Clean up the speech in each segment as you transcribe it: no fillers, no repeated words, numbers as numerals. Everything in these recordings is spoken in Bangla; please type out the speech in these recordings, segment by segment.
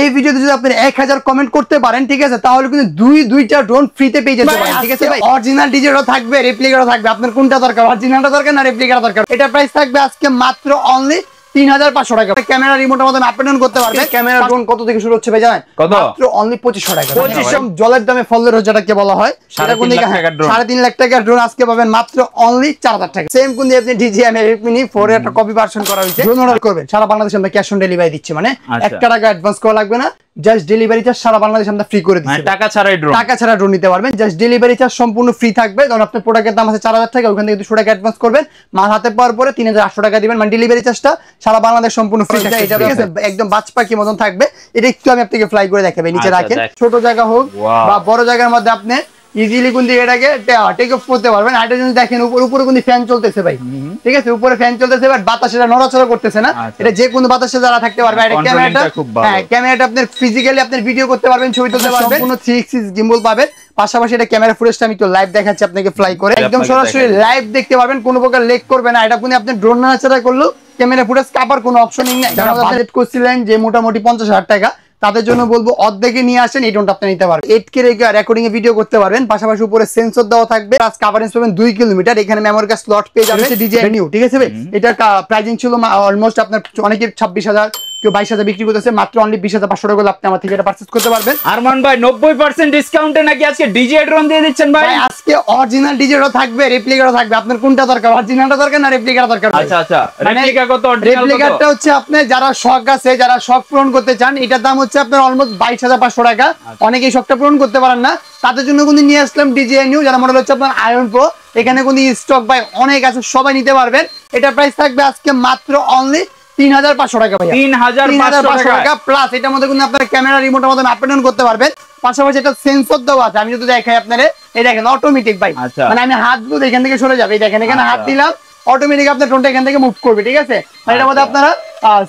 এই ভিডিওতে যদি আপনি 1000 কমেন্ট করতে পারেন, ঠিক আছে, তাহলে কিন্তু দুইটা ড্রোন ফ্রিতে পেয়ে যেতে পারেন, ঠিক আছে ভাই। অরিজিনাল ডিজেলও থাকবে, রেপ্লিকারও থাকবে। আপনার কোনটা দরকার, অরিজিনালটা দরকার না রেপ্লিকার দরকার? এটা প্রাইস থাকবে আজকে মাত্র অনলি 3500 টাকা। ক্যামেরা রিমোটের মধ্যে আপ ডাউন করতে পারবে। ক্যামেরা ড্রোন কত থেকে শুরু হচ্ছে ভাই জানেন? মাত্র অনলি 2500 টাকা। 2500 জলের দামে ফলের যেটাকে বলা হয়, সেটা কোন দিকে 3.5 লাখ টাকার ড্রোন আজকে পাবেন মাত্র অনলি 4000 টাকা। সেম কোন দিয়ে আপনি DJI Mavic Mini 4 এর একটা কপি ভার্সন করা হয়েছে। ড্রোন অর্ডার করবেন, সারা বাংলাদেশে আমরা ক্যাশ অন ডেলিভারি দিচ্ছি, মানে 1 টাকা অ্যাডভান্স করা লাগবে না, জাস্ট ডেলিভারি চার্জ সারা বাংলাদেশে আমরা ফ্রি করে দিচ্ছি। টাকা ছাড়া ড্রোন নিতে পারবেন, জাস্ট ডেলিভারি চার্জ সম্পূর্ণ ফ্রি থাকবে। যখন আপনার প্রোডাক্টের দাম আছে 4000 টাকা, ওখান থেকে 200 টাকা অ্যাডভান্স করবেন, মাল হাতে পাওয়ার পরে 3800 টাকা দিবেন, মানে ডেলিভারি চার্জটা সারা বাংলাদেশ সম্পূর্ণ ফ্রি থাকবে। এটা ঠিক আছে, একদম বাজপাখি মতন থাকবে। এটা একটু আমি আপনাকে ফ্লাই করে দেখাবো। নিচে রাখেন, ছোট জায়গা হোক বা বড় জায়গার মধ্যে আপনি ইজিলি কোন দিকে এটাকে টেক অফ করতে পারবেন। আর এটা যদি দেখেন উপরে কোন ফ্যান চলতেছে ভাই, ঠিক আছে, উপরে ফ্যান চলতেছে, বাট বাতাস এটা নড়াচড়া করতেছে না। এটা যে কোনো বাতাসে যারা থাকতে পারবে। এটা ক্যামেরাটা, হ্যাঁ, ক্যামেরাটা আপনি ফিজিক্যালি আপনি ভিডিও করতে পারবেন, ছবি তুলতে পারবেন, কোনো 3 axis gimbal পাবেন। পাশাপাশি এটা ক্যামেরা ফুটেজটা আমি একটু লাইভ দেখাচ্ছি আপনাকে ফ্লাই করে, একদম সরাসরি লাইভ দেখতে পারবেন, কোনো প্রকার লেগ করবে না। এটা কোন আপনি ড্রোন নাড়াচাড়া করলেও ক্যামেরা ফুটেজ কাপার কোনো অপশনই নাই। যারা বাজেট করছিলেন যে মোটামুটি 50000 টাকা, তাদের জন্য বলবো অর্ধেকে নিয়ে আসেন, এই ড্রোনটা আপনি নিতে পারবেন। 8K রেকর্ডিং এ ভিডিও করতে পারবেন। পাশাপাশি উপরে সেন্সর দেওয়া থাকবে, প্লাস কভারেজ পাবেন 2 কিলোমিটার। এখানে মেমোরি কার্ড স্লট পেয়ে যাবেন DJI নিউ, ঠিক আছে ভাই। এটার প্রাইসিং ছিল অলমোস্ট আপনার অনেকে 26000, কেউ 22000 বিক্রি করতেছে, মাত্র অনলি 20500 টাকা আপনি আমার থেকে এটা পারচেজ করতে পারবেন। আরমান ভাই 90% ডিসকাউন্টে নাকি আজকে DJI ড্রোন দিয়ে দিচ্ছেন ভাই? আজকে অরিজিনাল ডিজেলও থাকবে, রেপ্লিকারও থাকবে। আপনার কোনটা দরকার, অরিজিনালটা দরকার না রেপ্লিকার দরকার? আচ্ছা আচ্ছা, রেপ্লিকা কত, অরিজিনাল কত? রেপ্লিকারটা হচ্ছে আপনি যারা শখ আছে, যারা শখ পূরণ করতে চান, এটার দাম হচ্ছে আপনার অলমোস্ট 22500 টাকা। অনেকেই শখটা পূরণ করতে পারেন না, তাদের জন্য কিন্তু নিয়ে আসলাম DJI নিউ, যারা মডেল হচ্ছে আপনার আয়রন প্রো। এখানে কিন্তু স্টক ভাই অনেক আছে, সবাই নিতে পারবেন। এটা প্রাইস থাকবে আজকে মাত্র অনলি 3500 টাকা ভাই। 3500 টাকা প্লাস এটার মধ্যে কিন্তু আপনার ক্যামেরা রিমোটের মধ্যে আপ ডাউন করতে পারবেন। পাশাপাশি এটা সেন্সর দেওয়া আছে, আমি যদি দেখাই আপনারে, এই দেখেন অটোমেটিক ভাই, মানে আমি হাত দিলে এখান থেকে সরে যাবে, এই দেখেন এখানে হাত দিলাম অটোমেটিক আপনার ড্রোনটা এখান থেকে মুভ করবে, ঠিক আছে। এটার মধ্যে আপনারা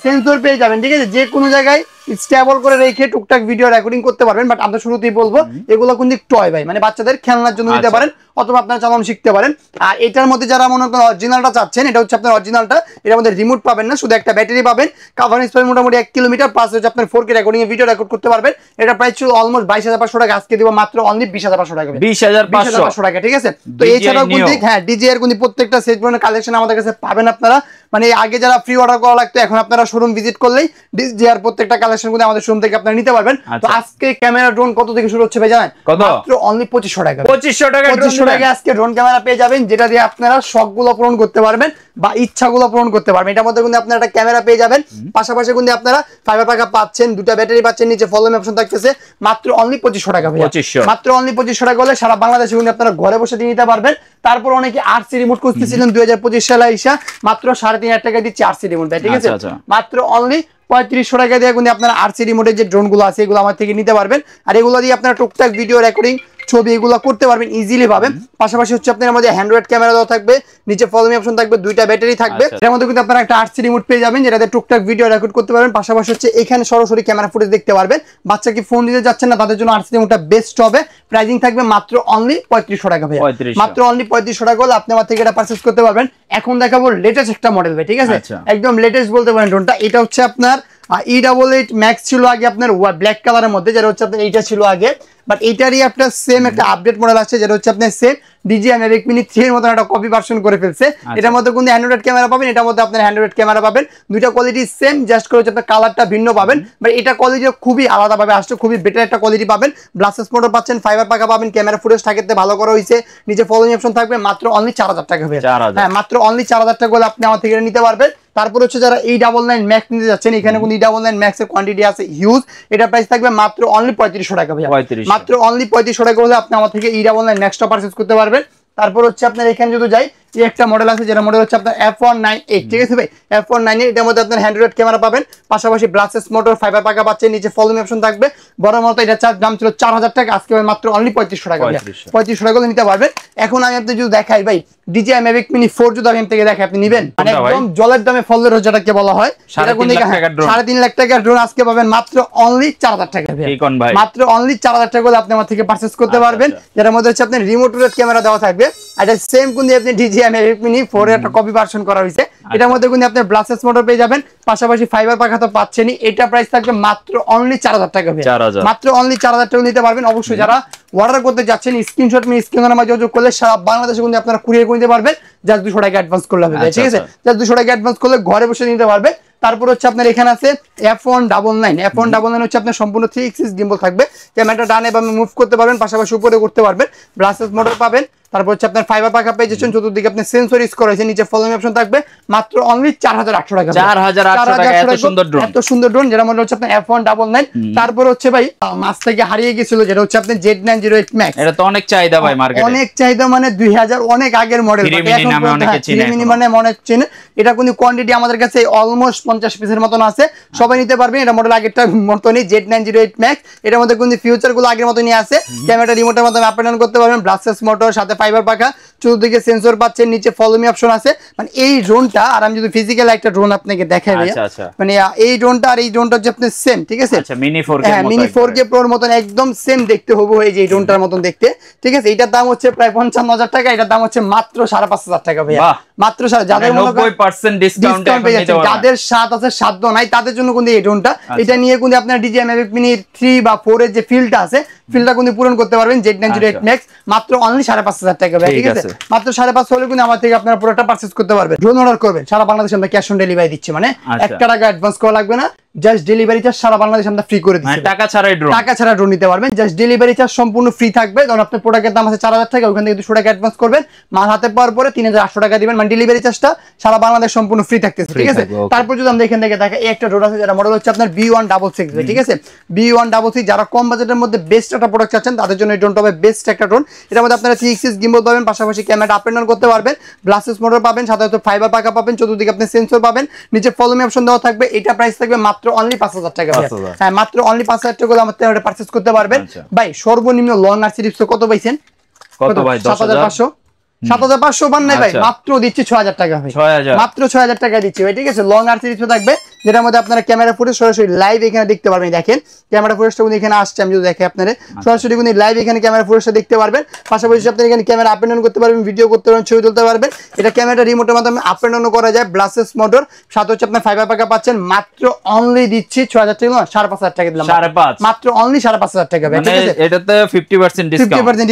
সেন্সর পেয়ে যাবেন, ঠিক আছে, যে কোনো জায়গায় স্টেবল করে রেখে টুকটাক ভিডিও রেকর্ডিং করতে পারবেন। বাট আমরা শুরুতেই বলবো এগুলো কিন্তু টয় ভাই, মানে বাচ্চাদের খেলনার জন্য দিতে পারেন, অথবা আপনারা চালানো শিখতে পারেন। আর এটার মধ্যে যারা মনে করেন অরিজিনালটা চাচ্ছেন, এটা হচ্ছে আপনার অরিজিনালটা, এটার মধ্যে রিমোট পাবেন না, শুধু একটা ব্যাটারি পাবেন। কভারেজ পাবেন মোটামুটি 1 কিলোমিটার, প্লাস হচ্ছে আপনার 4K রেকর্ডিং এ ভিডিও রেকর্ড করতে পারবেন। এটা প্রাইস ছিল অলমোস্ট 22500 টাকা, আজকে দিব মাত্র অনলি 20500 টাকা। 20500 টাকা, ঠিক আছে। তো এছাড়াও কিন্তু হ্যাঁ, DJI এর কিন্তু প্রত্যেকটা সেট ধরনের কালেকশন আমাদের কাছে পাবেন আপনারা। মানে আগে যারা ফ্রি অর্ডার করা লাগতো, এখন আপনারা শোরুম ভিজিট করলেই DJI এর প্রত্যেকটা কালেকশন কিন্তু আমাদের শোরুম থেকে আপনারা নিতে পারবেন। তো আজকে ক্যামেরা ড্রোন কত থেকে শুরু হচ্ছে ভাই জানেন? মাত্র অনলি 2500 টাকা। 2500 টাকা আজকে ড্রোন ক্যামেরা পেয়ে যাবেন, যেটা দিয়ে আপনারা শখগুলো পূরণ করতে পারবেন বা ইচ্ছাগুলো পূরণ করতে পারবেন। এটার মধ্যে কিন্তু আপনারা একটা ক্যামেরা পেয়ে যাবেন, পাশাপাশি কিন্তু আপনারা ফাইবার পাকা পাচ্ছেন, দুটো ব্যাটারি পাচ্ছেন, নিচে ফলোইং অপশন থাকতেছে। মাত্র অনলি 2500 টাকা ভাই, মাত্র অনলি 2500 টাকা হলে সারা বাংলাদেশে কিন্তু আপনারা ঘরে বসে দিয়ে নিতে পারবেন। তারপর অনেকে RC রিমোট খুঁজতেছিলেন 2025 সালে আইসা, মাত্র 3500 টাকা দিচ্ছি RC রিমোট ভাই, ঠিক আছে। মাত্র অনলি 3500 টাকা দিয়ে কিন্তু আপনারা RC রিমোটের যে ড্রোন গুলো আছে এগুলো আমার থেকে নিতে পারবেন। আর এগুলো দিয়ে আপনারা টুকটাক ভিডিও রেকর্ডিং, ছবি এগুলো করতে পারবেন, ইজিলি পাবেন। পাশাপাশি হচ্ছে আপনার মধ্যে হ্যান্ড্রয়েড ক্যামেরা দেওয়া থাকবে, নিচে ফলোইং অপশন থাকবে, দুইটা ব্যাটারি থাকবে। এর মধ্যে কিন্তু আপনারা একটা RC রিমোট পেয়ে যাবেন, যেটাতে টুকটাক ভিডিও রেকর্ড করতে পারবেন। পাশাপাশি হচ্ছে এখানে সরাসরি ক্যামেরা ফুটেজ দেখতে পারবেন। বাচ্চাকে ফোন দিতে যাচ্ছেন না, তাদের জন্য RC রিমোটটা বেস্ট হবে। প্রাইসিং থাকবে মাত্র অনলি 3500 টাকা ভাই, মাত্র অনলি 3500 টাকা হলে আপনি আমার থেকে এটা পারচেজ করতে পারবেন। এখন দেখাবো লেটেস্ট একটা মডেল ভাই, ঠিক আছে, একদম লেটেস্ট বলতে পারেন ড্রোনটা। এটা হচ্ছে আপনার E88 ম্যাক্স ছিল আগে আপনার ব্ল্যাক কালারের মধ্যে, যেটা হচ্ছে আপনার এইটা ছিল আগে, বাট এটারই আপনার সেম একটা আপডেট মডেল আছে, যেটা হচ্ছে আপনার সেম DJI Mavic Mini 3 এর মতন একটা কপি ভার্সন করে ফেলছে। এটার মধ্যে কিন্তু অ্যান্ড্রয়েড ক্যামেরা পাবেন, এটার মধ্যে আপনার অ্যান্ড্রয়েড ক্যামেরা পাবেন, দুইটা কোয়ালিটি সেম, জাস্ট করে হচ্ছে আপনার কালারটা ভিন্ন পাবেন। বাট এটা কোয়ালিটি খুবই আলাদাভাবে আসছে, খুবই বেটার একটা কোয়ালিটি পাবেন। ব্লাস্টেস মোটর পাচ্ছেন, ফাইবার পাকা পাবেন, ক্যামেরা ফুটেজ থাকতে ভালো করা হয়েছে, নিচে ফলোইং অপশন থাকবে। মাত্র অনলি 4000 টাকা হবে, হ্যাঁ, মাত্র অনলি 4000 টাকা হলে আপনি আমার থেকে নিতে পারবেন। তারপর হচ্ছে যারা E99 ম্যাক্স নিতে যাচ্ছেন, এখানে কিন্তু E99 ম্যাক্স এর কোয়ান্টিটি আছে হিউজ। এটা প্রাইস থাকবে মাত্র অনলি 3500 টাকা ভাই, মাত্র অনলি 3500 টাকা হলে আপনি আমার থেকে E99 ম্যাক্সটা পারচেজ করতে পারবেন। তারপর হচ্ছে আপনার এখানে যদি যাই, এই একটা মডেল আছে, যেটা মডেল হচ্ছে আপনার F198, ঠিক আছে ভাই, F198। এটার মধ্যে আপনার হ্যান্ড্রয়েড ক্যামেরা পাবেন, পাশাপাশি ব্লাস্টেস মোটর, ফাইবার পাকা পাচ্ছেন, নিচে ফলোইং অপশন থাকবে। বড় মতো এটা দাম ছিল 4000 টাকা, আজকে মাত্র অনলি 3500 টাকা, 3500 টাকা নিতে পারবেন। এখন আমি আপনাদের যদি দেখাই ভাই DJI Mavic Mini 4, যদি আমি থেকে দেখাই, আপনি নেবেন, মানে একদম জলের দামে ফলের যেটাকে বলা হয়, সেটা কোন দিকে 3.5 লাখ টাকার ড্রোন আজকে পাবেন মাত্র অনলি 4000 টাকা ভাই, মাত্র অনলি 4000 টাকা হলে আপনি আমার থেকে পারচেজ করতে পারবেন। যেটার মধ্যে হচ্ছে আপনার রিমোট ক্যামেরা দেওয়া থাকবে। এটা সেম কোন আপনি DJI DJI Mavic Mini 4 এর একটা কপি ভার্সন করা হয়েছে। এটার মধ্যে কিন্তু আপনি ব্লাস্টেড মোটর পেয়ে যাবেন, পাশাপাশি ফাইবার পাখা তো পাচ্ছেনই। এটা প্রাইস থাকবে মাত্র অনলি 4000 টাকা, মাত্র অনলি 4000 টাকা নিতে পারবেন। অবশ্যই যারা অর্ডার করতে যাচ্ছেন স্ক্রিনশট নিয়ে স্ক্রিনের নাম্বার যোগাযোগ করলে সারা বাংলাদেশে কিন্তু আপনারা কুরিয়ার করে নিতে পারবেন, জাস্ট 200 টাকা অ্যাডভান্স করলে হবে, ঠিক আছে? জাস্ট 200 টাকা অ্যাডভান্স করলে ঘরে বসে নিতে পারবে। তারপর হচ্ছে আপনার এখানে আছে F199 হচ্ছে আপনার সম্পূর্ণ 3 এক্সিস গিম্বল থাকবে, ক্যামেরাটা ডানে বামে মুভ করতে পারবেন, পাশাপাশি উপরে করতে পারবেন, ব্লাস্টেড মোটর পাবেন। তারপর হচ্ছে আপনার ফাইবার পাখা পেয়ে যাচ্ছেন, চতুর্দিকে আপনি সেন্সর ইউজ করা হয়েছে, নিচে ফলোইং অপশন থাকবে, মাত্র অনলি 4800 টাকা। 4800 টাকা এত সুন্দর ড্রোন, এত সুন্দর ড্রোন, যেটা মনে হচ্ছে আপনার F199। তারপর হচ্ছে ভাই মাছ থেকে হারিয়ে গিয়েছিল, যেটা হচ্ছে আপনার Z908 Max। এটা তো অনেক চাহিদা ভাই মার্কেটে, অনেক চাহিদা, মানে 2000 অনেক আগের মডেল, মানে মনে চেনে। এটা কিন্তু কোয়ান্টিটি আমাদের কাছে অলমোস্ট 50 পিসের মতন আছে, সবাই নিতে পারবেন। এটা মডেল আগেরটা মতনই Z908 Max। এটার মধ্যে কিন্তু ফিউচার গুলো আগের মতনই আছে, ক্যামেরা রিমোটের মাধ্যমে আপ ডাউন করতে পারবেন, ব্লাস্টেড মোটর সাথে ফাইবার পাখা, চতুর্দিকে সেন্সর পাচ্ছেন, নিচে ফলো মি অপশন আছে। মানে এই ড্রোনটা, আর আমি যদি ফিজিক্যাল একটা ড্রোন আপনাকে দেখাই, মানে এই ড্রোনটা আর এই ড্রোনটা হচ্ছে আপনার সেম, ঠিক আছে? মিনি 4K, হ্যাঁ মিনি 4K প্রোর মতন একদম সেম দেখতে হবে এই যে ড্রোনটার মতন দেখতে, ঠিক আছে? এটার দাম হচ্ছে প্রায় 55000 টাকা, এটার দাম হচ্ছে মাত্র 5500 টাকা ভাইয়া, মাত্র। যাদের 90% ডিসকাউন্ট পেয়ে যাচ্ছেন, যাদের সাথ আছে সাধ্য নাই তাদের জন্য কিন্তু এই ড্রোনটা। এটা নিয়ে কিন্তু আপনার DJI Mavic Mini 3 বা 4 এর যে ফিল্ডটা আছে, ফিল্ডটা কিন্তু পূরণ করতে পারবেন Z908 Max, মাত্র অনলি 5500 টাকা ভাই, ঠিক আছে? মাত্র 5500 হলে কিন্তু আমার থেকে আপনারা পুরোটা পারচেজ করতে পারবেন। ড্রোন অর্ডার করবেন, সারা বাংলাদেশে আমরা ক্যাশ অন ডেলিভারি দিচ্ছি, মানে 1 টাকা অ্যাডভান্স করা লাগবে না, জাস্ট ডেলিভারি চার্জ সারা বাংলাদেশে আমরা ফ্রি করে দিচ্ছি, টাকা ছাড়াই ড্রোন, টাকা ছাড়া ড্রোন নিতে পারবেন, জাস্ট ডেলিভারি চার্জ সম্পূর্ণ ফ্রি থাকবে। কারণ আপনার প্রোডাক্টের দাম আছে 4000 টাকা, ওখান থেকে 200 টাকা অ্যাডভান্স করবেন, মাল হাতে পাওয়ার পরে 3800 টাকা দিবেন, মানে ডেলিভারি চার্জটা সারা বাংলাদেশ সম্পূর্ণ ফ্রি থাকতেছে, ঠিক আছে? তারপর যদি আমরা এখান থেকে দেখা এই একটা ড্রোন আছে, যারা মডেল হচ্ছে আপনার B166, ঠিক আছে? B166 যারা কম বাজেটের মধ্যে বেস্ট একটা প্রোডাক্ট চাচ্ছেন তাদের জন্য এই ড্রোনটা হবে বেস্ট একটা ড্রোন। এটার মধ্যে আপনারা 3 এক্সিস গিম্বল পাবেন, পাশাপাশি ক্যামেরা আপ ডাউন করতে পারবেন, ব্লাস্টেড মোটর পাবেন, সাধারণত ফাইবার পাখা পাবেন, চতুর্দিকে আপনি সেন্সর পাবেন, নিচে ফলো মি অপশন দেওয়া থাকবে। এটা প্রাইস থাকবে মাত্র অনলি 5000 টাকা। হ্যাঁ মাত্র অনলি 5000 টাকা আমাদের পারচেজ করতে পারবেন। ভাই সর্বনিম্ন লং আরসি টিপস কত পাইছেন? কত ভাই? 7500 7500 পান নাই ভাই, মাত্র দিচ্ছি 6000 টাকা ভাই, মাত্র 6000 টাকা দিচ্ছি ভাই, ঠিক আছে? লং আর সিরিজ থাকবে, যেটার মধ্যে আপনারা ক্যামেরা ফুটেজ সরাসরি লাইভ এখানে দেখতে পারবেন। দেখেন ক্যামেরা ফুটেজটা কিন্তু এখানে আসছে, আমি যদি দেখে আপনারা সরাসরি কিন্তু লাইভ এখানে ক্যামেরা ফুটেজটা দেখতে পারবেন। পাশাপাশি আপনি এখানে ক্যামেরা আপ ডাউন করতে পারবেন, ভিডিও করতে পারবেন, ছবি তুলতে পারবেন। এটা ক্যামেরা রিমোটের মাধ্যমে আপ ডাউন করা যায়, ব্লাস্টেড মোটর সাথে হচ্ছে আপনার ফাইবার পাখা পাচ্ছেন, মাত্র অনলি দিচ্ছি 6000 টাকা, 5500 টাকা দিলাম, মাত্র অনলি 5500 টাকা ভাই, ঠিক আছে? এটাতে 50%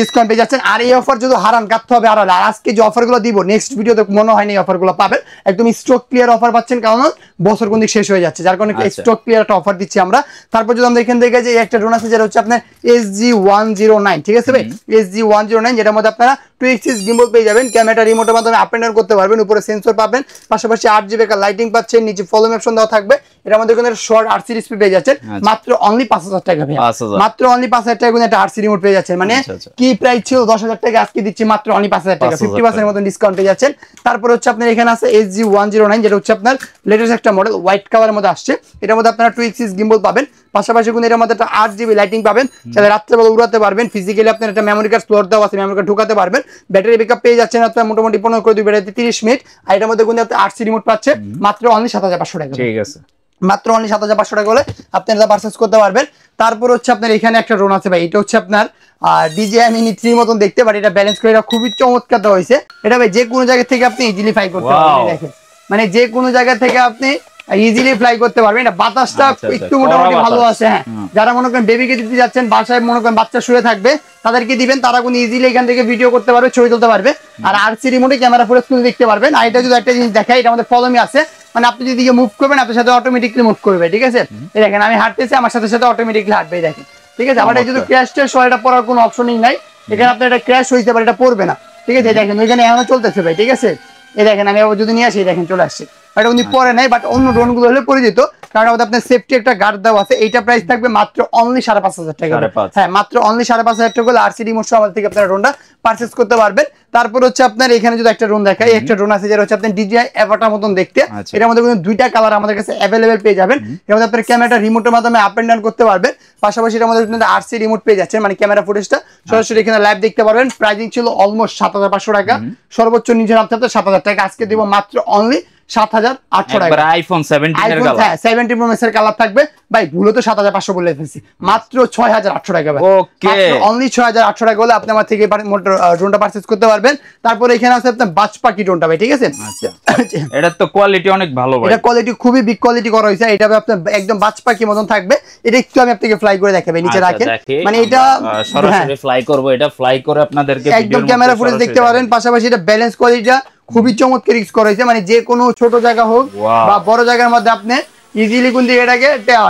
ডিসকাউন্ট পেয়ে যাচ্ছেন। আর এই অফার যদি হারান কাটতে হবে, আর আজকে যে অফারগুলো দিব নেক্সট ভিডিওতে মনে হয় না এই অফারগুলো পাবেন, একদম স্টক ক্লিয়ার অফার পাচ্ছেন, কারণ বছর কোন দিক শেষ হয়ে যাচ্ছে, যার কারণে স্টক ক্লিয়ার একটা অফার দিচ্ছি আমরা। তারপর যদি আমরা এখান থেকে যে একটা ড্রোন আছে, যেটা হচ্ছে আপনার SG109, ঠিক আছে ভাই? SG109, যেটার মধ্যে আপনারা 2 এক্সিস গিম্বল পেয়ে যাবেন, ক্যামেরা রিমোটের মাধ্যমে আপ ডাউন করতে পারবেন, উপরে সেন্সর পাবেন, পাশাপাশি 8GB লাইটিং পাচ্ছেন, নিচে ফলো অপশন দেওয়া থাকবে। এটার মধ্যে কোনো শর্ট আরসি ডিসপ্লে পেয়ে যাচ্ছেন, মাত্র অনলি 5000 টাকা ভাই, মাত্র অনলি 5000 টাকা একটা আরসি রিমোট পেয়ে যাচ্ছেন। মানে কি প্রাইস ছিল 10000 টাকা, আজকে দিচ্ছি মাত্র অনলি 5000 টাকা, 50% এর মতো ডিসকাউন্ট পেয়ে যাচ্ছেন। তারপর হচ্ছে আপনার এখানে আছে SG109, যেটা হচ্ছে আপনার লেটেস্ট একটা মডেল, হোয়াইট কালারের মধ্যে আসছে। এটার মধ্যে আপনারা 2 এক্সিস গিম্বল পাবেন, পাশাপাশি কিন্তু এটার মধ্যে একটা 8GB লাইটিং পাবেন, সেটা রাত্রেবেলা উড়াতে পারবেন। ফিজিক্যালি আপনার একটা মেমোরি কার্ড স্লট দেওয়া আছে, মেমোরি কার্ড ঢুকাতে পারবেন। ব্যাটারি ব্যাকআপ পেয়ে যাচ্ছেন আপনার মোটামুটি 15 করে 2 ব্যাটারিতে 30 মিনিট। আর এটার মধ্যে কিন্তু আপনি আরসি রিমোট পাচ্ছে মাত্র অনলি 7500 টাকা, ঠিক আছে? মাত্র অনলি 7500 টাকা হলে আপনি এটা পারচেজ করতে পারবেন। তারপর হচ্ছে আপনার এখানে একটা ড্রোন আছে ভাই, এটা হচ্ছে আপনার DJI Mini 3 মতন দেখতে পারেন, এটা ব্যালেন্স করে, এটা খুবই চমৎকার দেওয়া হয়েছে। এটা ভাই যে কোনো জায়গা থেকে আপনি ইজিলি ফ্লাই করতে পারবেন, দেখেন মানে যে কোনো জায়গা থেকে আপনি ইজিলি ফ্লাই করতে পারবেন। এটা বাতাসটা একটু মোটামুটি ভালো আছে। হ্যাঁ যারা মনে করেন বেবিকে দিতে যাচ্ছেন, বাসায় মনে করেন বাচ্চা শুয়ে থাকবে, তাদেরকে দিবেন, তারা কিন্তু ইজিলি এখান থেকে ভিডিও করতে পারবে, ছবি তুলতে পারবে। আর আরসি রিমোটে ক্যামেরা ফুটেজ কিন্তু দেখতে পারবেন। আর এটা যদি একটা জিনিস দেখাই, এটা আমাদের ফলো মি আছে, মানে আপনি যদি মুভ করবেন আপনার সাথে অটোমেটিকলি মুভ করবে, ঠিক আছে? এই দেখেন আমি হাঁটতেছি, আমার সাথে সাথে অটোমেটিকলি হাঁটবে, দেখেন, ঠিক আছে? আবার যদি ক্র্যাশ ট্যাশ হয়, এটা পড়ার কোনো অপশনই নাই এখানে, আপনার এটা ক্র্যাশ হইতে পারে, এটা পড়বে না, ঠিক আছে? দেখেন ওইখানে এখনো চলতেছে ভাই, ঠিক আছে? এই দেখেন আমি যদি নিয়ে আসি, দেখেন চলে আসছে, এটা কিন্তু পরে নাই, বাট অন্য ড্রোন গুলো হলে পরে যেত, কারণ আমাদের আপনার সেফটি একটা গার্ড দেওয়া আছে। এইটা প্রাইস থাকবে মাত্র অনলি 5500 টাকা, হ্যাঁ মাত্র অনলি 5500 টাকা হলে আরসি রিমোট আমাদের থেকে আপনারা ড্রোনটা পারচেজ করতে পারবেন। তারপর হচ্ছে আপনার এখানে যদি একটা ড্রোন দেখাই, একটা ড্রোন আছে যেটা হচ্ছে আপনার DJI Avata মতন দেখতে, এটার মধ্যে কিন্তু 2টা কালার আমাদের কাছে অ্যাভেলেবেল পেয়ে যাবেন। এর মধ্যে আপনার ক্যামেরাটা রিমোটের মাধ্যমে আপ এন্ড ডাউন করতে পারবেন, পাশাপাশি এর মধ্যে আপনারা আরসি রিমোট পেয়ে যাচ্ছেন, মানে ক্যামেরা ফুটেজটা সরাসরি এখানে লাইভ দেখতে পারবেন। প্রাইসিং ছিল অলমোস্ট 7500 টাকা, সর্বোচ্চ নিচে নামতে 7000 টাকা, আজকে দেব মাত্র অনলি 7,800 টাকা। একবার আইফোন 17 এর কালার, হ্যাঁ 17 প্রো ম্যাক্স এর কালার থাকবে ভাই, ভুলো তো 7,500 বলে ফেলছি, মাত্র 6,800 টাকা ভাই। ওকে, অনলি 6,800 টাকা হলে আপনি আমার থেকে ড্রোনটা পারচেজ করতে পারবেন। তারপরে এখানে আছে আপনার বাজ পাখি ড্রোনটা ভাই, ঠিক আছে? আচ্ছা, এটা তো কোয়ালিটি অনেক ভালো ভাই, এটা কোয়ালিটি খুবই বিগ কোয়ালিটি করা হয়েছে, এটা আপনার একদম বাজ পাখি মতন থাকবে। এটা একটু আমি আপনাকে ফ্লাই করে দেখাবো, নিচে রাখেন, মানে এটা সরাসরি ফ্লাই করব, এটা ফ্লাই করে আপনাদেরকে একদম ক্যামেরা ফুটেজ দেখতে পারেন। পাশাপাশি এটা ব্যালেন্স কোয়ালিটিটা খুবই চমৎকার ইউজ করা হয়েছে, মানে যে কোনো ছোট জায়গা হোক বা বড় জায়গার মধ্যে আপনি ইজিলি কিন্তু এটাকে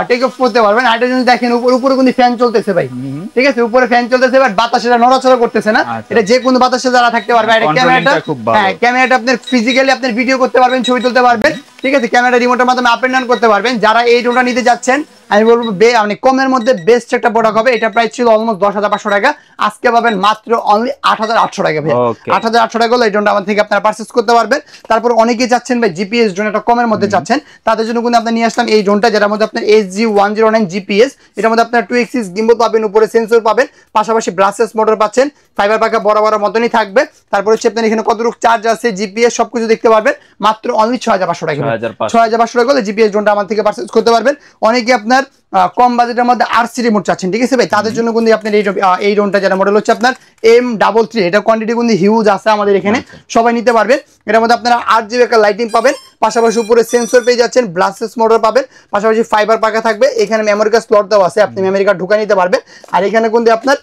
টেক অফ করতে পারবেন। আর এটা যদি দেখেন উপরে কিন্তু ফ্যান চলতেছে ভাই, ঠিক আছে? উপরে ফ্যান চলতেছে, বাট বাতাস এটা নড়াচড়া করতেছে না, এটা যে কোনো বাতাসে যারা থাকতে পারবে। এটা ক্যামেরাটা, হ্যাঁ ক্যামেরাটা আপনার ফিজিক্যালি আপনার ভিডিও করতে পারবেন, ছবি তুলতে পারবেন, ঠিক আছে? ক্যামেরা রিমোটের মাধ্যমে আপ এন্ড ডাউন করতে পারবেন। যারা এই ড্রোনটা নিতে যাচ্ছেন আমি বলবো মানে কমের মধ্যে বেস্ট একটা প্রোডাক্ট হবে। এটা প্রাইস ছিল অলমোস্ট 10,500 টাকা, আজকে পাবেন মাত্র অনলি 8,800 টাকা ভাই। 8,800 টাকা হলে এই ড্রোনটা আমার থেকে আপনারা পারচেজ করতে পারবেন। তারপর অনেকেই চাচ্ছেন ভাই জিপিএস ড্রোন, একটা কমের মধ্যে চাচ্ছেন, তাদের জন্য কিন্তু আপনি নিয়ে আসলাম এই ড্রোনটা, যেটার মধ্যে আপনার SG-109 জিপিএস, এটার মধ্যে আপনার 2 এক্সিস গিম্বল পাবেন, উপরে সেন্সর পাবেন, পাশাপাশি ব্রাসলেস মোটর পাচ্ছেন, ফাইবার পাকা বড় বড় মতনই থাকবে। তারপর হচ্ছে আপনার এখানে কতটুকু চার্জ আছে, জিপিএস সবকিছু দেখতে পারবেন, মাত্র অনলি 6,500 টাকা। 6,500 টাকা হলে জিপিএস ড্রোনটা আমার থেকে পারচেজ করতে পারবেন। অনেকে আপনার কম বাজেটের মধ্যে আরসি রিমোট চাচ্ছেন, ঠিক আছে ভাই? তাদের জন্য কিন্তু আপনার এই ড্রোনটা, যেটা মডেল হচ্ছে আপনার M33, এটা কোয়ান্টিটি কিন্তু হিউজ আছে আমাদের এখানে, সবাই নিতে পারবেন। এটার মধ্যে আপনারা 8GB একটা লাইটিং পাবেন, পাশাপাশি উপরে সেন্সর পেয়ে যাচ্ছেন, ব্লাস্টেস মোটর পাবেন, পাশাপাশি ফাইবার পাকা থাকবে। এখানে মেমোরি কার্ড স্লট দেওয়া আছে, আপনি মেমোরি কার্ড ঢুকাই নিতে পারবেন। আর এখানে কিন্তু আপনার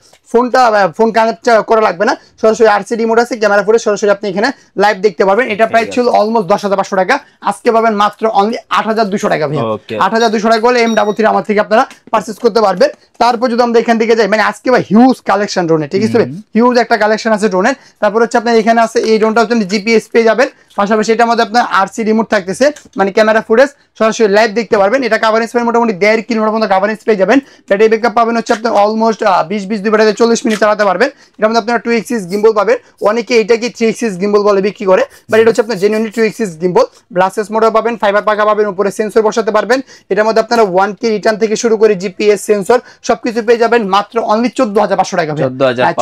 ফোন কানেক্ট করা লাগবে না, সরাসরি আরসি রিমোট আছে, ক্যামেরা ফুটে সরাসরি আপনি এখানে লাইভ দেখতে পারবেন। এটা প্রাইস ছিল অলমোস্ট 10,500 টাকা, আজকে পাবেন মাত্র অনলি 8,200 টাকা ভাই। 8,200 টাকা হলে M33 আমার থেকে আপনারা পারচেজ করতে পারবেন। তারপর যদি আমরা এখান থেকে যাই, মানে আজকে ভাই হিউজ কালেকশন ড্রোনের, ঠিক আছে? হিউজ একটা কালেকশন আছে ড্রোনের। তারপর হচ্ছে আপনার এখানে আছে এই ড্রোনটা হচ্ছে জিপিএস পেয়ে যাবেন, পাশাপাশি এটার মধ্যে আপনার আরসি রিমোট থাকতেছে, মানে ক্যামেরা ফুটেজ সরাসরি লাইভ দেখতে পারবেন। এটা কাভারেজ পাবেন মোটামুটি 1.5 কিলোমিটার পর্যন্ত কাভারেজ পেয়ে যাবেন। ব্যাটারি ব্যাকআপ পাবেন হচ্ছে আপনার অলমোস্ট 20 2 ব্যাটারিতে 40 মিনিট চালাতে পারবেন। এটার মধ্যে আপনার 2 এক্সিস গিম্বল পাবেন, অনেকে এটাকে 3 এক্সিস গিম্বল বলে বিক্রি করে, বাট এটা হচ্ছে আপনার জেনুইনলি 2 এক্সিস গিম্বল। ব্লাস্টেস মোটর পাবেন, ফাইবার পাকা পাবেন, উপরে সেন্সর বসাতে পারবেন। এটার মধ্যে আপনারা 1K রিটার্ন থেকে শুরু করে জিপিএস সেন্সর সবকিছু পেয়ে যাবেন মাত্র অনলি 14,500 টাকা।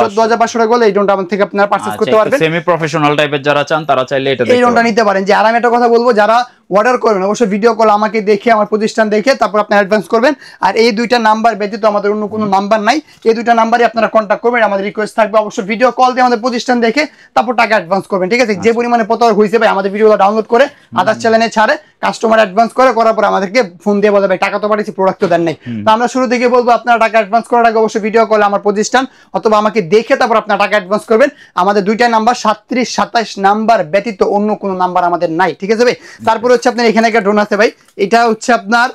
14,500 টাকা হলে এই ড্রোনটা আমার থেকে আপনারা পারচেজ করতে পারবেন। সেমি প্রফেশনাল টাইপের যারা চান তারা চাইলে এটা এই ড্রোনটা নিতে পারেন। যে আর আমি একটা কথা বলবো, যারা অর্ডার করবেন অবশ্যই ভিডিও কল আমাকে দেখে, আমার প্রতিষ্ঠান দেখে তারপর আপনি অ্যাডভান্স করবেন। আর এই দুইটা নাম্বার ব্যতীত আমাদের অন্য কোনো নাম্বার নাই, এই দুইটা নাম্বারে আপনারা কন্ট্যাক্ট করবেন। আমাদের রিকোয়েস্ট থাকবে অবশ্যই ভিডিও কল দিয়ে আমাদের প্রতিষ্ঠান দেখে তারপর টাকা অ্যাডভান্স করবেন, ঠিক আছে? যে পরিমাণে প্রতারক হয়েছে ভাই, আমাদের ভিডিওগুলো ডাউনলোড করে আদার চ্যানেলে ছাড়ে, কাস্টমার অ্যাডভান্স করার পর আমাদেরকে ফোন দিয়ে বলে ভাই টাকা তো পাঠিয়েছি, প্রোডাক্ট তো দেন নাই। তো আমরা শুরু থেকে বলবো আপনারা টাকা অ্যাডভান্স করার আগে অবশ্যই ভিডিও কলে আমার প্রতিষ্ঠান অথবা আমাকে দেখে তারপর আপনারা টাকা অ্যাডভান্স করবেন। আমাদের দুইটা নাম্বার 37 27 নাম্বার ব্যতীত অন্য কোনো নাম্বার আমাদের নাই, ঠিক আছে ভাই? তারপর হচ্ছে আপনার এখানে একটা ড্রোন আছে ভাই, এটা হচ্ছে আপনার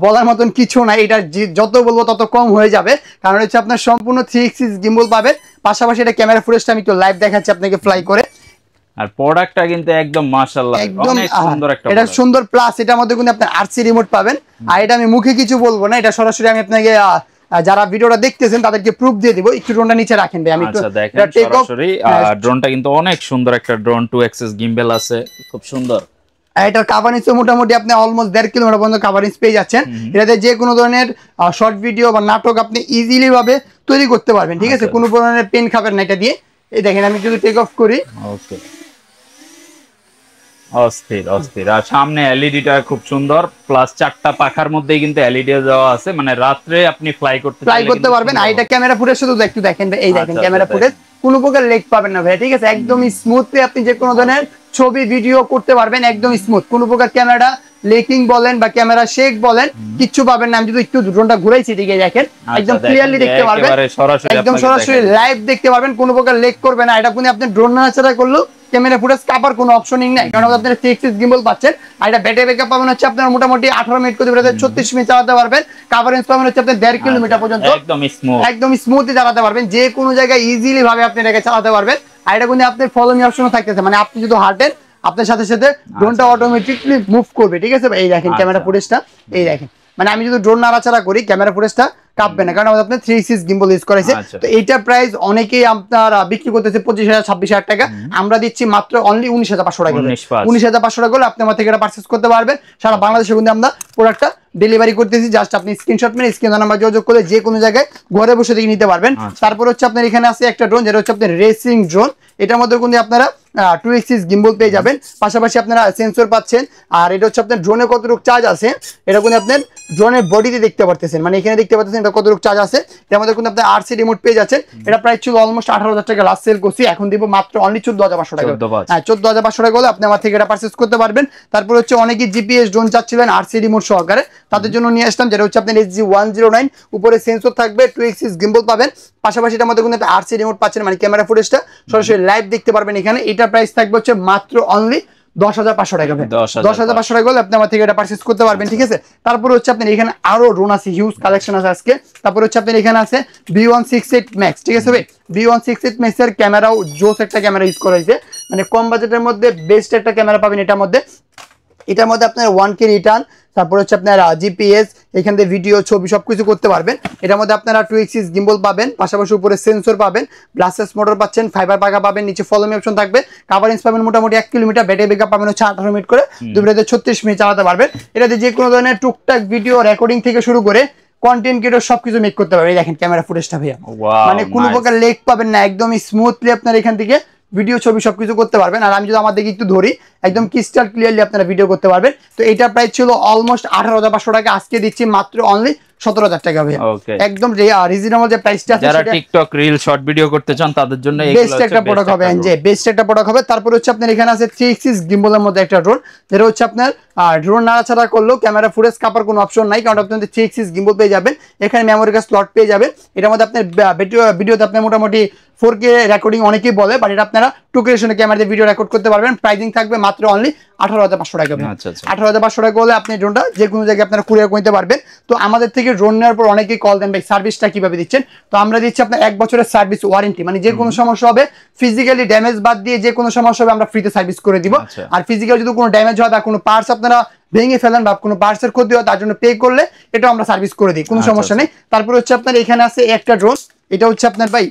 বলার মতন কিছু নাই, এটা যত বলবো তত কম হয়ে যাবে, কারণ হচ্ছে আপনার সম্পূর্ণ 3 এক্সিস গিম্বল পাবেন, পাশাপাশি এটা ক্যামেরা ফুটেজটা আমি একটু লাইভ দেখাচ্ছি আপনাকে ফ্লাই করে। আর প্রোডাক্টটা কিন্তু একদম মাশাআল্লাহ অনেক সুন্দর একটা, এটা সুন্দর, প্লাস এটার মধ্যে কিন্তু আপনি আরসি রিমোট পাবেন। আর এটা আমি মুখে কিছু বলবো না, এটা সরাসরি আমি আপনাকে যারা ভিডিওটা দেখতেছেন তাদেরকে প্রুফ দিয়ে দিব। একটু ড্রোনটা নিচে রাখেন ভাই, আমি একটু সরাসরি ড্রোনটা কিন্তু অনেক সুন্দর একটা ড্রোন, 2 এক্সিস গিম্বল আছে, খুব সুন্দর। এটার কাভারেজ মোটামুটি আপনি অলমোস্ট 1.5 কিলোমিটার পর্যন্ত কাভারেজ পেয়ে যাচ্ছেন। এটাতে যে কোনো ধরনের শর্ট ভিডিও বা নাটক আপনি ইজিলি ভাবে তৈরি করতে পারবেন, ঠিক আছে? কোনো ধরনের পেন খাবেন না এটা দিয়ে। এই দেখেন আমি যদি টেক অফ করি, ওকে, অস্থির অস্থির। আর সামনে এলইডিটা খুব সুন্দর, প্লাস 4টা পাখার মধ্যেই কিন্তু এলইডি দেওয়া আছে, মানে রাতে আপনি ফ্লাই করতে পারবেন। আর এটা ক্যামেরা ফুটেজ শুধু একটু দেখেন, এই দেখেন ক্যামেরা ফুটেজ, কোনো প্রকার লেগ পাবেন না ভাই, ঠিক আছে? একদম স্মুথলি আপনি যে কোনো ধরনের ছবি ভিডিও করতে পারবেন, একদম স্মুথ, কোনো প্রকার ক্যামেরা লেকিং বলেন বা ক্যামেরা শেক বলেন কিচ্ছু পাবেন না। আমি যদি একটু ড্রোনটা ঘুরাইছি, ঠিক আছে? দেখেন একদম ক্লিয়ারলি দেখতে পারবেন, একদম সরাসরি লাইভ দেখতে পারবেন, কোনো প্রকার লেক করবে না। এটা কোনো আপনি ড্রোন নাড়াচাড়া করলেও ক্যামেরা ফুটেজ কাপার কোনো অপশনই নাই, কারণ আপনারা 3 এক্সিস গিম্বল পাচ্ছেন। আর এটা ব্যাটারি ব্যাকআপ পাবেন হচ্ছে আপনার মোটামুটি 18 মিনিট করে 36 মিনিট চালাতে পারবেন। কাভারেজ পাবেন হচ্ছে আপনার 1.5 কিলোমিটার পর্যন্ত, একদম স্মুথলি চালাতে পারবেন, যে কোনো জায়গায় ইজিলি ভাবে আপনি এটাকে চালাতে পারবেন। আর এটা কিন্তু আপনার ফলো মি অপশনও থাকতেছে, মানে আপনি যদি হাঁটেন আপনার সাথে সাথে ড্রোনটা অটোমেটিকলি মুভ করবে, ঠিক আছে? এই দেখেন ক্যামেরা ফুটেজটা, এই দেখেন, মানে আমি যদি ড্রোন নাড়াচাড়া করি ক্যামেরা ফুটেজটা কাঁপবে না, কারণ আপনার 3 এক্সিস গিম্বল ইউজ করেছে। তো এইটা প্রাইস অনেকেই আপনার বিক্রি করতেছে 25,000 26,000 টাকা, আমরা দিচ্ছি মাত্র অনলি 19,500 টাকা। 19,500 টাকা হলে আপনি আমার থেকে এটা পারচেজ করতে পারবেন। সারা বাংলাদেশে কিন্তু আমরা প্রোডাক্টটা ডেলিভারি করতেছি, জাস্ট আপনি স্ক্রিনশট মেরে স্ক্রিন নাম্বার যোগাযোগ করে যে কোনো জায়গায় ঘরে বসে থেকে নিতে পারবেন। তারপর হচ্ছে আপনার এখানে আছে একটা ড্রোন, যেটা হচ্ছে আপনার রেসিং ড্রোন। এটার মধ্যে কিন্তু আপনারা 2 এক্সিস গিম্বল পেয়ে যাবেন, পাশাপাশি আপনারা সেন্সর পাচ্ছেন। আর এটা হচ্ছে আপনার ড্রোনে কতটুকু চার্জ আছে এটা কিন্তু আপনার ড্রোনের বডিতে দেখতে পারতেছেন, মানে এখানে দেখতে পাচ্ছেন এটা কতটুকু চার্জ আছে। এর মধ্যে কিন্তু আপনার RC রিমোট পেয়ে যাচ্ছেন। এটা প্রাইস ছিল অলমোস্ট 18,000 টাকা লাস্ট সেল করছি, এখন দিব মাত্র অনলি 14,500 টাকা। হ্যাঁ 14,500 টাকা হলে আপনি আমার থেকে এটা পারচেজ করতে পারবেন। তারপর হচ্ছে অনেকেই জিপিএস ড্রোন চাচ্ছিলেন RC রিমোট সহকারে, তাদের জন্য নিয়ে আসলাম, যেটা হচ্ছে আপনার SG-109, উপরে সেন্সর থাকবে, 2 এক্সিস গিম্বল পাবেন, পাশাপাশি এটার মধ্যে কিন্তু একটা RC রিমোট পাচ্ছেন, মানে ক্যামেরা ফুটেজটা সরাসরি লাইভ দেখতে পারবেন এখানে। এটা প্রাইস থাকবে হচ্ছে মাত্র অনলি 10,500 টাকা। 10,500 টাকা হলে আপনি আমার থেকে এটা পারচেজ করতে পারবেন, ঠিক আছে। তারপর হচ্ছে আপনার এখানে আরো ড্রোন আছে, হিউজ কালেকশন আছে আজকে। তারপর হচ্ছে আপনার এখানে আছে B168 Max, ঠিক আছে ভাই। B168 Max এর ক্যামেরাও জোস একটা ক্যামেরা ইউজ করা হয়েছে, মানে কম বাজেটের মধ্যে বেস্ট একটা ক্যামেরা পাবেন এটার মধ্যে। এটার মধ্যে আপনার 1K রিটার্ন, তারপর হচ্ছে আপনার জিপিএস, এখান থেকে ভিডিও ছবি সবকিছু করতে পারবেন। এটার মধ্যে আপনারা 2 এক্সিস গিম্বল পাবেন, পাশাপাশি উপরে সেন্সর পাবেন, ব্লাস্টার্স মোটর পাচ্ছেন, ফাইবার পাকা পাবেন, নিচে ফলো মি অপশন থাকবে, কাভারেজ পাবেন মোটামুটি 1 কিলোমিটার, ব্যাটারি ব্যাকআপ পাবেন হচ্ছে 18 মিনিট করে, দুপুরে 36 মিনিট চালাতে পারবেন। এটাতে যে কোনো ধরনের টুকটাক ভিডিও রেকর্ডিং থেকে শুরু করে কন্টেন্ট ক্রিয়েটর সবকিছু মেক করতে পারবেন। দেখেন ক্যামেরা ফুটেজটা ভাইয়া, মানে কোনো প্রকার লেগ পাবেন না, একদমই স্মুথলি আপনার এখান থেকে ভিডিও ছবি সবকিছু করতে পারবেন। আর আমি যদি আমার দিকে একটু ধরি, একদম ক্রিস্টাল ক্লিয়ারলি আপনারা ভিডিও করতে পারবেন। তো এটা প্রাইস ছিল অলমোস্ট 18,500 টাকা, আজকে দিচ্ছি মাত্র অনলি 17,000 টাকা ভাই। একদম রিজনেবল যে প্রাইসটা আছে, যারা টিকটক রিল শর্ট ভিডিও করতে চান তাদের জন্য বেস্ট একটা প্রোডাক্ট হবে, যে বেস্ট একটা প্রোডাক্ট হবে। তারপর হচ্ছে আপনার এখানে আছে 3 এক্সিস গিম্বলের মধ্যে একটা ড্রোন, যেটা হচ্ছে আপনার ড্রোন নাড়াচাড়া করলেও ক্যামেরা ফুটেজ কাপার কোনো অপশন নাই, কারণ আপনি 3 এক্সিস গিম্বল পেয়ে যাবেন, এখানে মেমোরি কার্ড স্লট পেয়ে যাবেন। এটার মধ্যে আপনার ভিডিওতে আপনার মোটামুটি 4K রেকর্ডিং অনেকেই বলে, বাট এটা আপনারা 2K ক্যামেরা দিয়ে ভিডিও রেকর্ড করতে পারবেন। প্রাইসিং থাকবে মাত্র অনলি 18,500 টাকা। 18,500 টাকা হলে আপনি ড্রোনটা যে কোনো জায়গায় আপনারা কুরিয়ার করতে পারবেন। তো আমাদের থেকে ড্রোন নেওয়ার পর অনেকেই কল দেন, ভাই সার্ভিসটা কিভাবে দিচ্ছেন? তো আমরা দিচ্ছি আপনার 1 বছরের সার্ভিস ওয়ারেন্টি, মানে যে কোনো সমস্যা হবে, ফিজিক্যালি ড্যামেজ বাদ দিয়ে যে কোনো সমস্যা হবে আমরা ফ্রিতে সার্ভিস করে দিব। আর ফিজিক্যাল যদি কোনো ড্যামেজ হয় বা কোনো পার্টস আপনারা ভেঙে ফেলেন বা কোনো পার্টসের ক্ষতি হয়, তার জন্য পে করলে এটা আমরা সার্ভিস করে দিই, কোনো সমস্যা নেই। তারপর হচ্ছে আপনার এখানে আছে একটা ড্রোন, এটা হচ্ছে আপনার ভাই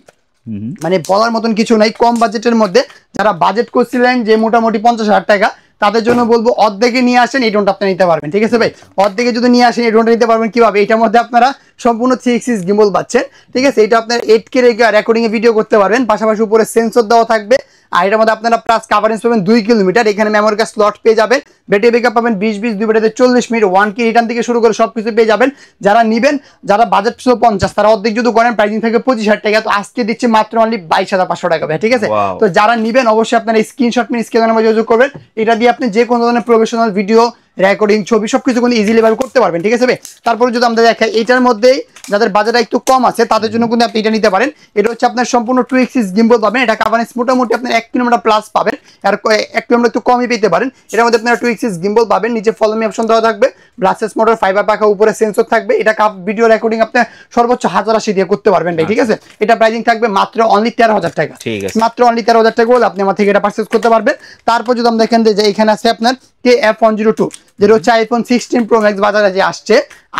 মানে বলার মতন কিছু নাই, কম বাজেটের মধ্যে যারা বাজেট করছিলেন যে মোটামুটি 50,000 টাকা, তাদের জন্য বলবো অর্ধেকে নিয়ে আসেন, এই ড্রোনটা আপনি নিতে পারবেন, ঠিক আছে ভাই। অর্ধেকে যদি নিয়ে আসেন এই ড্রোনটা নিতে পারবেন কিভাবে? এটার মধ্যে আপনারা সম্পূর্ণ 3 এক্সিস গিম্বল পাচ্ছেন, ঠিক আছে। এটা আপনার 8K রেকর্ডিং এ ভিডিও করতে পারবেন, পাশাপাশি উপরে সেন্সর দেওয়া থাকবে। আর এটার মধ্যে আপনারা প্লাস কাভারেজ পাবেন 2 কিলোমিটার, এখানে মেমোরি কার্ড স্লট পেয়ে যাবেন, ব্যাটারি ব্যাকআপ পাবেন 20 দুই ব্যাটারিতে 40 মিনিট, 1K রিটার্ন থেকে শুরু করে সবকিছু পেয়ে যাবেন। যারা নিবেন, যারা বাজেট ছিল 50, তারা অর্ধেক যদি করেন প্রাইসিং থাকে 25,000 টাকা। তো আজকে দিচ্ছি মাত্র অনলি 22,500 টাকা ভাই, ঠিক আছে। তো যারা নিবেন অবশ্যই আপনারা স্ক্রিনশট নিয়ে স্ক্রিনের নাম্বারে যোগাযোগ করবেন। এটা দিয়ে আপনি যে কোনো ধরনের প্রফেশনাল ভিডিও রেকর্ডিং ছবি সবকিছু কিন্তু ইজিলি ভাবে করতে পারবেন, ঠিক আছে ভাই। তারপরে যদি আমরা দেখাই, এটার মধ্যেই যাদের বাজেট একটু কম আছে তাদের জন্য কিন্তু আপনি এটা নিতে পারেন। এটা হচ্ছে আপনার সম্পূর্ণ 2 এক্সিস গিম্বল পাবেন, এটা কাভারেজ মোটামুটি আপনার 1 কিলোমিটার প্লাস পাবেন, আর 1 কিলোমিটার একটু কমই পেতে পারেন। এটার মধ্যে আপনারা 2 এক্সিস গিম্বল পাবেন, নিচে ফলো মি অপশন দেওয়া থাকবে, ব্লাস্টার্স মোটর, ফাইবার পাকা, উপরে সেন্সর থাকবে। এটা ভিডিও রেকর্ডিং আপনি সর্বোচ্চ 1080 দিয়ে করতে পারবেন ভাই, ঠিক আছে। এটা প্রাইসিং থাকবে মাত্র অনলি 13,000 টাকা, মাত্র অনলি 13,000 টাকা হলে আপনি আমার থেকে এটা পারচেজ করতে পারবেন। তারপর যদি আমরা দেখেন যে এখানে আছে আপনার KF102, যেটা হচ্ছে iPhone 16 Pro Max বাজারে যে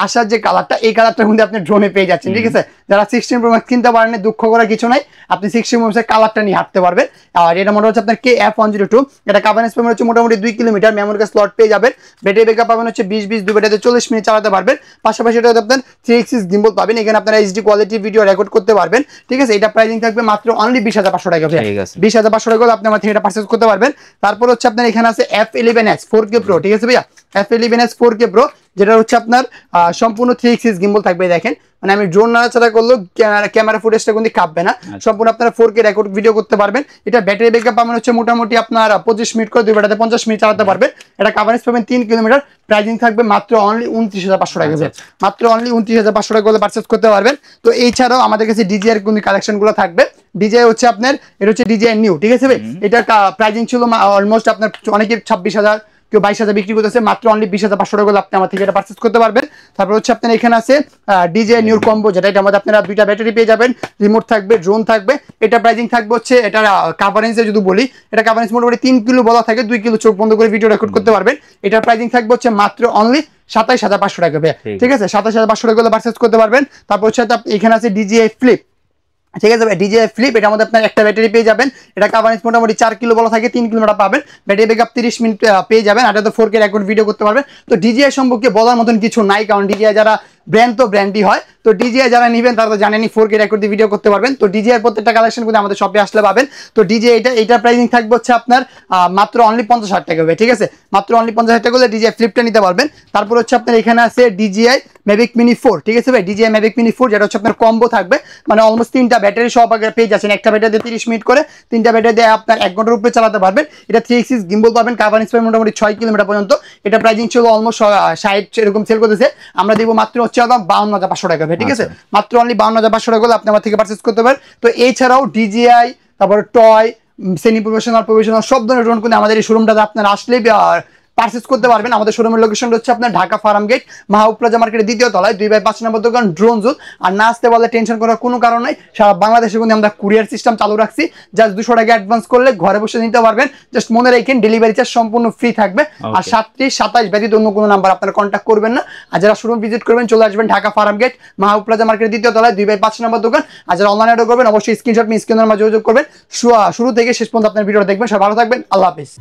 আসার যে কালারটা, এই কালারটা কিন্তু আপনি ড্রোনে পেয়ে যাচ্ছেন, ঠিক আছে। যারা 16 Pro Max কিনতে পারেন, দুঃখ করার কিছু নাই, আপনি 16 Pro Max এর কালারটা নিয়ে হাঁটতে পারবেন। আর এটা মনে হচ্ছে আপনার KF102, এটা কাভারেজ পাবেন হচ্ছে মোটামুটি 2 কিলোমিটার, মেমোরি কার্ড স্লট পেয়ে যাবেন, ব্যাটারি ব্যাকআপ পাবেন হচ্ছে 20 দুই ব্যাটারিতে 40 মিনিট চালাতে পারবেন। পাশাপাশি এটা আপনার 3 এক্সিস গিম্বল পাবেন, এখানে আপনারা HD কোয়ালিটি ভিডিও রেকর্ড করতে পারবেন, ঠিক আছে। এটা প্রাইসিং থাকবে মাত্র অনলি 20,500 টাকা, 20,500 টাকা হলে আপনি আমার থেকে এটা পারচেজ করতে পারবেন। তারপর হচ্ছে আপনার এখানে আছে F11s 4K Pro, ঠিক আছে ভাইয়া। F11s 4K Pro, যেটা হচ্ছে আপনার সম্পূর্ণ 3 এক্সিস গিম্বল থাকবে। দেখেন মানে আমি ড্রোন নাড়াচাড়া করলেও ক্যামেরা ফুটেজটা কিন্তু কাঁপবে না, সম্পূর্ণ আপনারা 4K রেকর্ড ভিডিও করতে পারবেন। এটা ব্যাটারি ব্যাকআপ পাবেন হচ্ছে মোটামুটি আপনার 25 মিনিট করে, দুই ব্যাটারিতে 50 মিনিট চালাতে পারবেন। এটা কাভারেজ পাবেন 3 কিলোমিটার, প্রাইসিং থাকবে মাত্র অনলি 29,500 টাকা, মাত্র অনলি 29,500 টাকা হলে পারচেজ করতে পারবেন। তো এছাড়াও আমাদের কাছে DJI এর কোন কালেকশন গুলো থাকবে। DJI হচ্ছে আপনার, এটা হচ্ছে DJI নিউ, ঠিক আছে ভাই। এটা প্রাইসিং ছিল অলমোস্ট আপনার অনেকের 26,000, কেউ 22,000 বিক্রি করতেছে, মাত্র অনলি 20,500 টাকা আপনি আমার থেকে এটা পারচেজ করতে পারবেন। তারপর হচ্ছে আপনার এখানে আছে DJI নিউ কম্বো, যেটা এটা আমাদের আপনারা 2টা ব্যাটারি পেয়ে যাবেন, রিমোট থাকবে, ড্রোন থাকবে। এটা প্রাইসিং থাকবে হচ্ছে, এটা কাভারেজে যদি বলি, এটা কাভারেজ মোটামুটি 3 কিলো বলা থাকে, 2 কিলো চোখ বন্ধ করে ভিডিও রেকর্ড করতে পারবেন। এটার প্রাইসিং থাকবে হচ্ছে মাত্র অনলি 27,500 টাকা, ঠিক আছে। 27,500 টাকা পারচেজ করতে পারবেন। তারপর হচ্ছে এখানে আছে DJI Flip, ঠিক আছে ভাই, DJI Flip এটার মধ্যে আপনার একটা ব্যাটারি পেয়ে যাবেন, এটা কাভারেজ মোটামুটি 4 কিলো বলা থাকে, 3 কিলোমিটার পাবেন, ব্যাটারি ব্যাকআপ 30 মিনিট পেয়ে যাবেন, আর এটা তো 4K রেকর্ড ভিডিও করতে পারবেন। তো DJI সম্পর্কে বলার মতন কিছু নাই, কারণ DJI যারা ব্র্যান্ড তো ব্র্যান্ডই হয়, তো DJI যারা নেবেন তারা তো জানেনই 4K রেকর্ড দিয়ে ভিডিও করতে পারবেন। তো DJI এর প্রত্যেকটা কালেকশন কিন্তু আমাদের শপে আসলে পাবেন। তো DJI এটার প্রাইসিং থাকবে হচ্ছে আপনার মাত্র অনলি 50,000 টাকা হবে, ঠিক আছে, মাত্র অনলি 50,000 টাকা হলে DJI Flipটা নিতে পারবেন। তারপর হচ্ছে আপনার এখানে আছে DJI Mavic Mini 4, ঠিক আছে ভাই, DJI Mavic Mini 4 যেটা হচ্ছে আপনার কম্বো থাকবে, মানে অলমোস্ট 3টা ব্যাটারি সহ পেয়ে যাচ্ছেন, একটা ব্যাটারি দিয়ে 30 মিনিট করে, 3টা ব্যাটারি দিয়ে আপনার 1 ঘন্টার উপরে চালাতে পারবেন। এটা 3 axis গিম্বল পাবেন, কাভারেজ পাবেন মোটামুটি 6 কিলোমিটার পর্যন্ত। এটা প্রাইসিং ছিল অলমোস্ট 60 এরকম সেল করতেছে, আমরা দিব মাত্র হচ্ছে 52,500 টাকা, ঠিক আছে, মাত্র অনলি 52,500 টাকা হলে আপনি আমার থেকে পারচেজ করতে পারেন। তো এছাড়াও DJI, তারপর টয়, সেমি প্রফেশনাল সব ধরনের ড্রোন কিন্তু আমাদের এই শোরুমটাতে আপনারা আসলে পারচেজ করতে পারবেন। আমাদের শোরুমের লোকেশনটা হচ্ছে আপনার ঢাকা ফার্ম গেট, মাহবুব প্লাজা মার্কেটের 2য় তলায়, 2/5 নম্বর দোকান ড্রোন জোন। আর না আসতে বললে টেনশন করার কোনো কারণ নাই, সারা বাংলাদেশে কিন্তু আমরা কুরিয়ার সিস্টেম চালু রাখছি, জাস্ট 200 টাকা অ্যাডভান্স করলে ঘরে বসে নিতে পারবেন। জাস্ট মনে রাখেন ডেলিভারি চার্জ সম্পূর্ণ ফ্রি থাকবে, আর 37 ব্যতীত অন্য কোনো নাম্বার আপনারা কন্ট্যাক্ট করবেন না। আর যারা শোরুম ভিজিট করবেন চলে আসবেন ঢাকা ফার্ম গেট, মাহবুব প্লাজা মার্কেটের 2য় তলায়, 2/5 নম্বর দোকান। আর যারা অনলাইনে অর্ডার করবেন অবশ্যই স্ক্রিনশট নিয়ে স্ক্রিনের মাঝে যোগাযোগ করবেন। শুরু থেকে শেষ পর্যন্ত আপনার ভিডিওটা দেখবেন। সবাই ভালো থাকবেন, আল্লাহ হাফেজ।